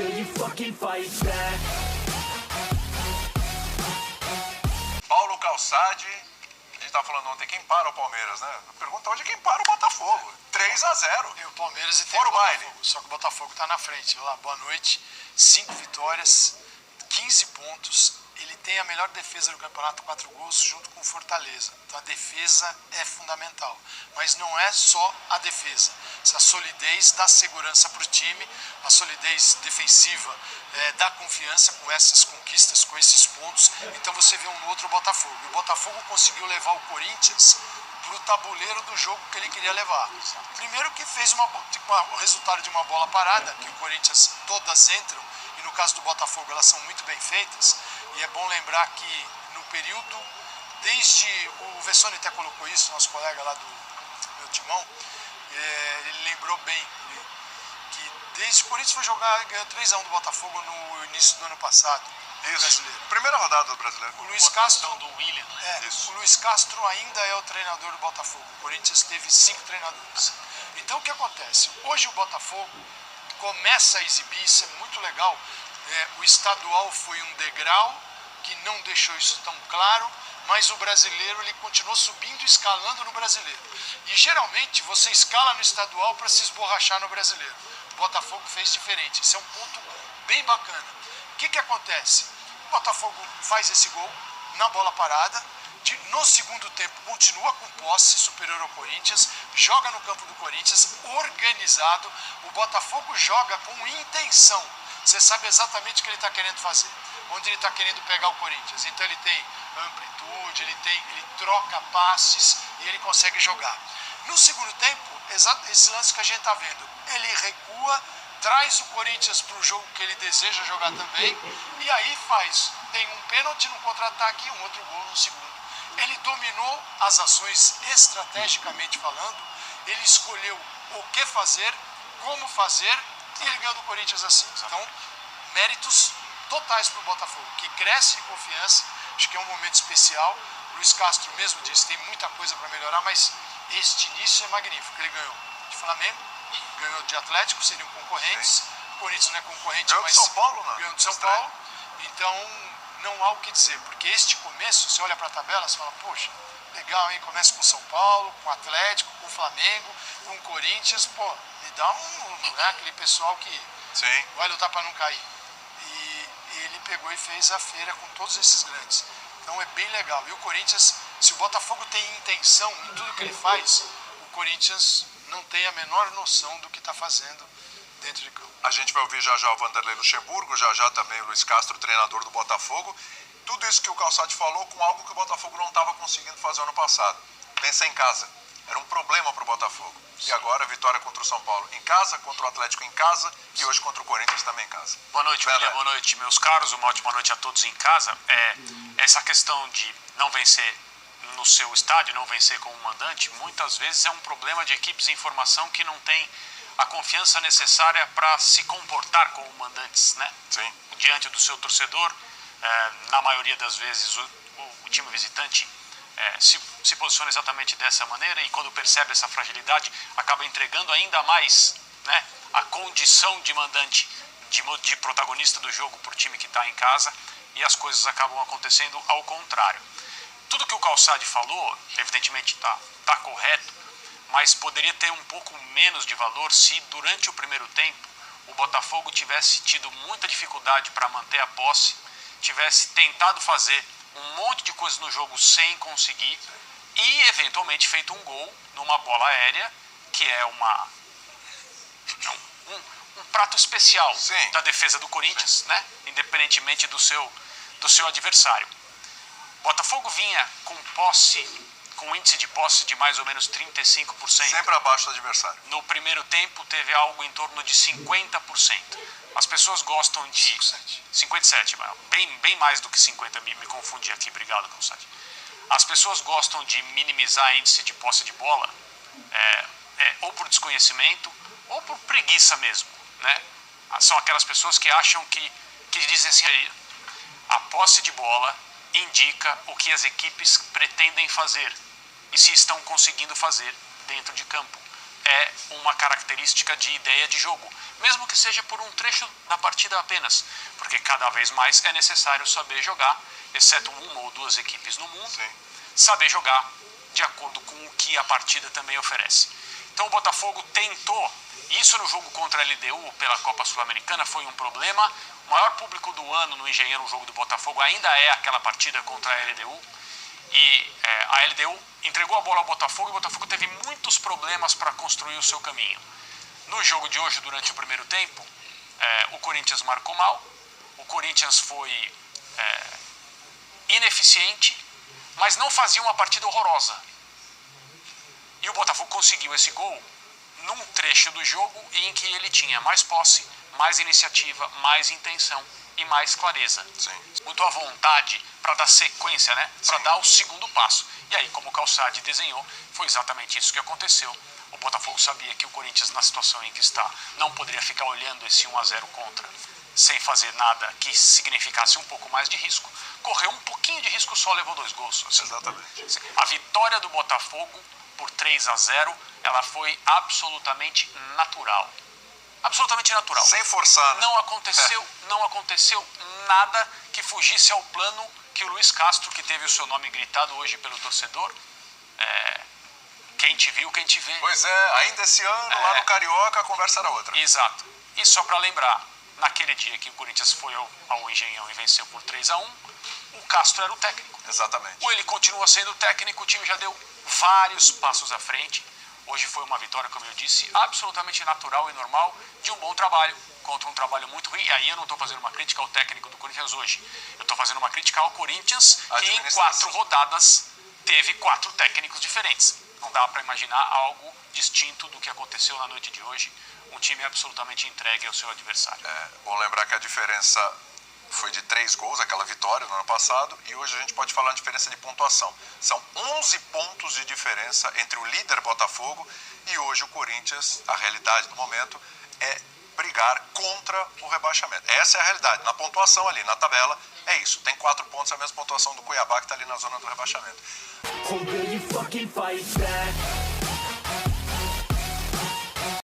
will you fucking fight back? Paulo Calçade, a gente tava falando ontem, quem para o Palmeiras, né? A pergunta hoje é quem para o Botafogo. 3-0. Tem o Palmeiras e tem Fora o o baile. Botafogo. Só que o Botafogo tá na frente. Olha lá, boa noite. 5 vitórias, 15 pontos. Ele tem a melhor defesa do campeonato, 4 gols, junto com o Fortaleza. Então a defesa é fundamental. Mas não é só a defesa. Essa solidez dá segurança para o time, a solidez defensiva dá confiança com essas conquistas, com esses pontos. Então você vê um outro Botafogo. E o Botafogo conseguiu levar o Corinthians para o tabuleiro do jogo que ele queria levar. Primeiro que fez o resultado de uma bola parada, que o Corinthians todas entram, e no caso do Botafogo elas são muito bem feitas. E é bom lembrar que no período, desde o Vessone até colocou isso, nosso colega lá do meu timão, ele lembrou bem que desde que o Corinthians foi jogar, ganhou 3-1 do Botafogo no início do ano passado. Isso. Brasileiro. Primeira rodada do brasileiro. O Luiz Castro do William, né? o Luiz Castro ainda é o treinador do Botafogo. O Corinthians teve 5 treinadores. Então o que acontece? Hoje o Botafogo começa a exibir, isso é muito legal. O estadual foi um degrau que não deixou isso tão claro, mas o brasileiro ele continuou subindo e escalando no brasileiro. E geralmente você escala no estadual para se esborrachar no brasileiro. O Botafogo fez diferente. Isso é um ponto bem bacana. O que acontece? O Botafogo faz esse gol na bola parada. No segundo tempo continua com posse superior ao Corinthians, joga no campo do Corinthians, organizado. O Botafogo joga com intenção. Você sabe exatamente o que ele está querendo fazer, onde ele está querendo pegar o Corinthians. Então ele tem amplitude, ele troca passes e ele consegue jogar. No segundo tempo, esse lance que a gente está vendo, ele recua, traz o Corinthians para o jogo que ele deseja jogar também, e aí tem um pênalti no contra-ataque e um outro gol no segundo. Ele dominou as ações estrategicamente falando, ele escolheu o que fazer, como fazer, e ele ganhou do Corinthians assim. Então, méritos totais para o Botafogo, que cresce em confiança, acho que é um momento especial. O Luiz Castro mesmo disse, tem muita coisa para melhorar, mas este início é magnífico. Ele ganhou de Flamengo, ganhou de Atlético, seriam concorrentes. Sim. O Corinthians não é concorrente, ganhou mas de São Paulo, né? Ganhou de São Paulo. Então, não há o que dizer, porque este começo, você olha para a tabela, você fala, poxa, legal, hein? Começa com São Paulo, com Atlético, com Flamengo, com Corinthians, pô, me dá aquele pessoal que Sim. vai lutar para não cair. E ele pegou e fez a feira com todos esses grandes. Então é bem legal. E o Corinthians, se o Botafogo tem intenção em tudo que ele faz, o Corinthians não tem a menor noção do que está fazendo dentro de campo. A gente vai ouvir já o Vanderlei Luxemburgo, já também o Luiz Castro, treinador do Botafogo. Tudo isso que o Calçade falou com algo que o Botafogo não estava conseguindo fazer ano passado. Pensa em casa. Era um problema para o Botafogo. E agora a vitória contra o São Paulo em casa, contra o Atlético em casa e hoje contra o Corinthians também em casa. Boa noite, William. Boa noite, meus caros. Uma ótima noite a todos em casa. Essa questão de não vencer no seu estádio, não vencer como mandante, muitas vezes é um problema de equipes em formação que não tem a confiança necessária para se comportar como mandantes, né? Sim. Diante do seu torcedor. Na maioria das vezes o time visitante se posiciona exatamente dessa maneira e quando percebe essa fragilidade acaba entregando ainda mais, né, a condição de mandante, de protagonista do jogo para o time que está em casa, e as coisas acabam acontecendo ao contrário. Tudo que o Calçade falou, evidentemente está correto, mas poderia ter um pouco menos de valor se durante o primeiro tempo o Botafogo tivesse tido muita dificuldade para manter a posse, tivesse tentado fazer um monte de coisas no jogo sem conseguir e eventualmente feito um gol numa bola aérea, que é um prato especial. Sim. Da defesa do Corinthians, sim, né? Independentemente do seu adversário. Botafogo vinha com índice de posse de mais ou menos 35%. Sempre abaixo do adversário. No primeiro tempo teve algo em torno de 50%. As pessoas gostam de 57, bem mais do que 50, me confundi aqui, obrigado, Calçade. As pessoas gostam de minimizar índice de posse de bola, ou por desconhecimento, ou por preguiça mesmo, né? São aquelas pessoas que acham que dizem assim, a posse de bola indica o que as equipes pretendem fazer e se estão conseguindo fazer dentro de campo. é uma característica de ideia de jogo, mesmo que seja por um trecho da partida apenas, porque cada vez mais é necessário saber jogar, exceto uma ou duas equipes no mundo, saber jogar de acordo com o que a partida também oferece. Então o Botafogo tentou, isso no jogo contra a LDU pela Copa Sul-Americana foi um problema. O maior público do ano no Engenhão, o jogo do Botafogo, ainda é aquela partida contra a LDU. E a LDU entregou a bola ao Botafogo e o Botafogo teve muitos problemas para construir o seu caminho. No jogo de hoje, durante o primeiro tempo, o Corinthians marcou mal, o Corinthians foi ineficiente, mas não fazia uma partida horrorosa. E o Botafogo conseguiu esse gol num trecho do jogo em que ele tinha mais posse, mais iniciativa, mais intenção e mais clareza. Muito à vontade para dar sequência, né? Para dar o segundo passo. E aí, como o Calçade desenhou, foi exatamente isso que aconteceu. O Botafogo sabia que o Corinthians, na situação em que está, não poderia ficar olhando esse 1-0 contra, sem fazer nada que significasse um pouco mais de risco. Correu um pouquinho de risco, só levou 2 gols. Assim. Exatamente. A vitória do Botafogo por 3-0, ela foi absolutamente natural. Absolutamente natural. Sem forçar. Né? Não aconteceu nada que fugisse ao plano que o Luiz Castro, que teve o seu nome gritado hoje pelo torcedor, quem te viu, quem te vê. Pois é, ainda esse ano, lá no Carioca, a conversa era outra. Exato. E só para lembrar, naquele dia que o Corinthians foi ao Engenhão e venceu por 3-1, o Castro era o técnico. Exatamente. Ou ele continua sendo técnico, o time já deu vários passos à frente. Hoje foi uma vitória, como eu disse, absolutamente natural e normal de um bom trabalho contra um trabalho muito ruim. E aí eu não estou fazendo uma crítica ao técnico do Corinthians hoje. Eu estou fazendo uma crítica ao Corinthians, que em 4 rodadas teve 4 técnicos diferentes. Não dá para imaginar algo distinto do que aconteceu na noite de hoje. Um time absolutamente entregue ao seu adversário. Bom lembrar que a diferença foi de 3 gols, aquela vitória no ano passado, e hoje a gente pode falar de diferença de pontuação. São 11 pontos de diferença entre o líder Botafogo e hoje o Corinthians. A realidade do momento é brigar contra o rebaixamento. Essa é a realidade. Na pontuação ali, na tabela, é isso. Tem 4 pontos, a mesma pontuação do Cuiabá, que está ali na zona do rebaixamento. Or will you fucking fight back?